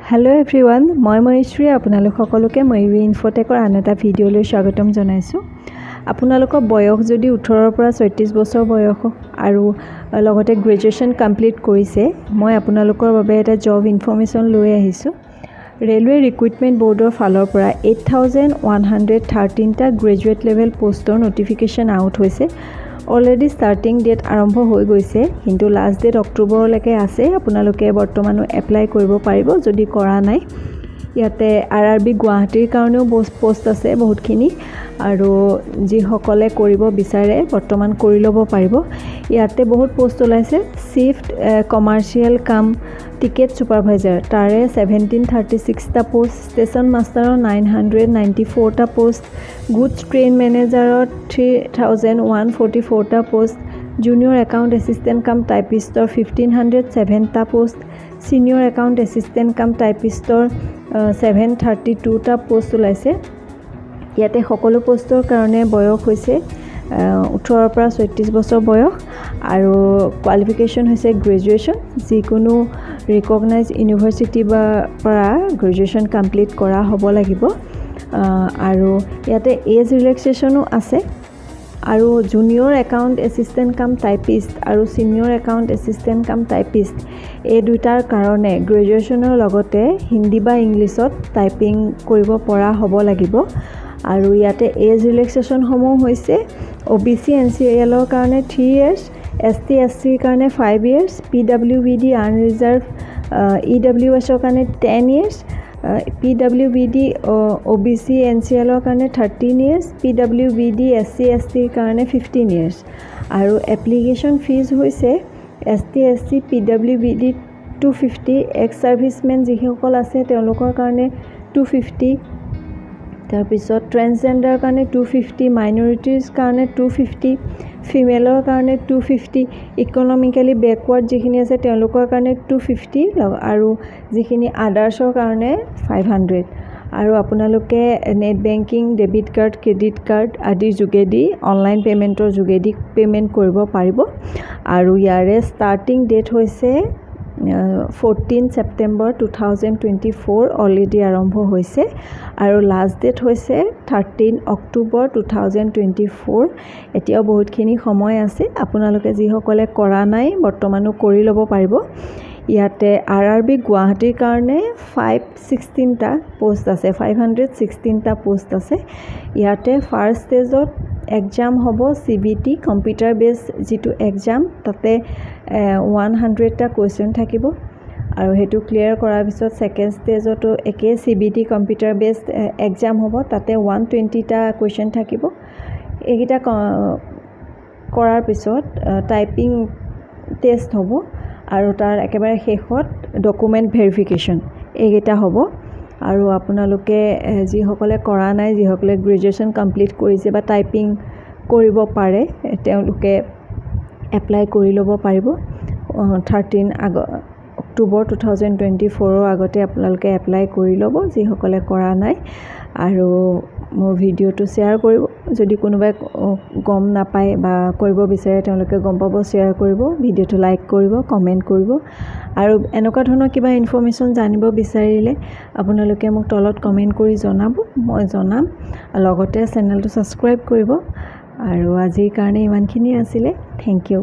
Hello everyone मैं महेश्वरी आपनालोक सकलोके मयूरी इन्फोटेकर आन एटा भिडिओলৈ स्वागतम जनाइছোঁ। आपनालोকৰ বয়স যদি 18 পৰা 36 বছৰ বয়স আৰু লগতে গ্ৰেজুৱেচন কমপ্লিট কৰিছে মই আপোনালোকৰ বাবে এটা জব ইনফৰমেশ্যন লৈ আহিছোঁ। ৰেলৱে ৰিক্ৰুটমেণ্ট বৰ্ডৰ ফালৰ পৰা 8113 টা গ্ৰেজুৱেট লেভেল পোষ্টৰ নটিফিকেশ্যন আউট হৈছে। অলৰেডি স্টাৰ্টিং ডেট আৰম্ভ হৈ গৈছে, কিন্তু লাষ্ট ডেট অক্টোবৰলৈকে আছে। আপোনালোকে বৰ্তমানো এপ্লাই কৰিব পাৰিব যদি কৰা নাই। ইয়াতে আৰআৰবি গুৱাহাটীৰ কাৰণেও পোষ্ট আছে বহুতখিনি, আৰু যিসকলে কৰিব বিচাৰে বৰ্তমান কৰি ল'ব পাৰিব। ইয়াতে বহুত পোষ্ট ওলাইছে। চিফট কমাৰ্চিয়েল কাম টিকেট ছুপাৰভাইজাৰ তাৰে 1736 টা পোষ্ট, ষ্টেচন মাষ্টাৰৰ 994 টা পোষ্ট, গুডছ ট্ৰেইন মেনেজাৰৰ 3144 টা পোষ্ট, জুনিয়ৰ একাউণ্ট এছিষ্টেণ্ট কাম টাইপিষ্টৰ 1507 টা পোষ্ট, ছিনিয়ৰ একাউণ্ট এছিষ্টেণ্ট কাম টাইপিষ্টৰ 732 টা পোষ্ট ওলাইছে। ইয়াতে সকলো পোষ্টৰ কাৰণে বয়স হৈছে 18 পৰা 36 বছৰ বয়স, আৰু কোৱালিফিকেশ্যন হৈছে গ্ৰেজুৱেশ্যন। যিকোনো ৰিকগনাইজ ইউনিভাৰ্চিটি বা পৰা গ্ৰেজুৱেশ্যন কমপ্লিট কৰা হ'ব লাগিব। আৰু ইয়াতে এজ ৰিলেক্সেশ্যনো আছে। আৰু জুনিয়ৰ একাউণ্ট এছিষ্টেণ্ট কাম টাইপিষ্ট আৰু ছিনিয়ৰ একাউণ্ট এছিষ্টেণ্ট কাম টাইপিষ্ট এই দুটাৰ কাৰণে গ্ৰেজুৱেশ্যনৰ লগতে হিন্দী বা ইংলিছত টাইপিং কৰিব পৰা হ'ব লাগিব। আৰু ইয়াতে এজ ৰিলেক্সেশ্যনসমূহ হৈছে OBC NCLৰ কাৰণে 3 years, ST SCৰ কাৰণে 5 years, PWBD আনৰিজাৰ্ভ EWSৰ কাৰণে 10 years, PWBD OBC NCLৰ কাৰণে 13 years, PWBD SC STৰ কাৰণে 15 years। আৰু এপ্লিকেশ্যন ফিজ হৈছে ST SC PWBD 250, x servicemen যিসকল আছে তেওঁলোকৰ কাৰণে 250, তাৰপিছত ট্ৰেন্সজেণ্ডাৰ কাৰণে 250, মাইনৰিটিজ কাৰণে 250, ফিমেলৰ কাৰণে 250, ইকনমিকেলি বেকৱাৰ্ড যিখিনি আছে তেওঁলোকৰ কাৰণে 250, আৰু যিখিনি আদাৰ্ছৰ কাৰণে 500। আৰু আপোনালোকে net banking, debit card, credit card আদিৰ যোগেদি অনলাইন পে'মেণ্টৰ যোগেদি পে'মেণ্ট কৰিব পাৰিব। আৰু ইয়াৰে ষ্টাৰ্টিং ডেট হৈছে 14 ছেপ্টেম্বৰ 2024 অলৰেডি আৰম্ভ হৈছে, আৰু লাষ্ট ডেট হৈছে 13 অক্টোবৰ 2024। এতিয়াও বহুতখিনি সময় আছে। আপোনালোকে যিসকলে কৰা নাই বৰ্তমানো কৰি ল'ব পাৰিব। ইয়াতে আৰআৰবি গুৱাহাটীৰ কাৰণে 516 টা পোষ্ট আছে, 516 টা পোষ্ট আছে। ইয়াতে ফাৰ্ষ্ট ষ্টেজত এক্সাম হ'ব CBT কম্পিউটাৰ বেছ যিটো এক্সাম, তাতে 100 টা কুৱেশ্যন থাকিব, আৰু সেইটো ক্লিয়াৰ কৰাৰ পিছত ছেকেণ্ড ষ্টেজতো একেই CBT কম্পিউটাৰ বেছ এক্সাম হ'ব, তাতে 120 টা কুৱেশ্যন থাকিব। এইকেইটা কৰাৰ পিছত টাইপিং টেষ্ট হ'ব, আৰু তাৰ একেবাৰে শেষত ডকুমেণ্ট ভেৰিফিকেশ্যন এইকেইটা হ'ব। আৰু আপোনালোকে যিসকলে কৰা নাই, যিসকলে গ্ৰেজুৱেশ্যন কমপ্লিট কৰিছে বা টাইপিং কৰিব পাৰে, তেওঁলোকে এপ্লাই কৰি ল'ব পাৰিব। 13 অক্টোবৰ 2024 আগতে আপোনালোকে এপ্লাই কৰি ল'ব যিসকলে কৰা নাই। আৰু মোৰ ভিডিঅ'টো শ্বেয়াৰ কৰিব, যদি কোনোবাই গম নাপায় বা কৰিব বিচাৰে তেওঁলোকে গম পাব। শ্বেয়াৰ কৰিব, ভিডিঅ'টো লাইক কৰিব, কমেণ্ট কৰিব। আৰু এনেকুৱা ধৰণৰ কিবা ইনফৰমেশ্যন জানিব বিচাৰিলে আপোনালোকে মোক তলত কমেণ্ট কৰি জনাব, মই জনাম। লগতে চেনেলটো ছাবস্ক্ৰাইব কৰিব। আৰু আজিৰ কাৰণে ইমানখিনি আছিলে। Thank U.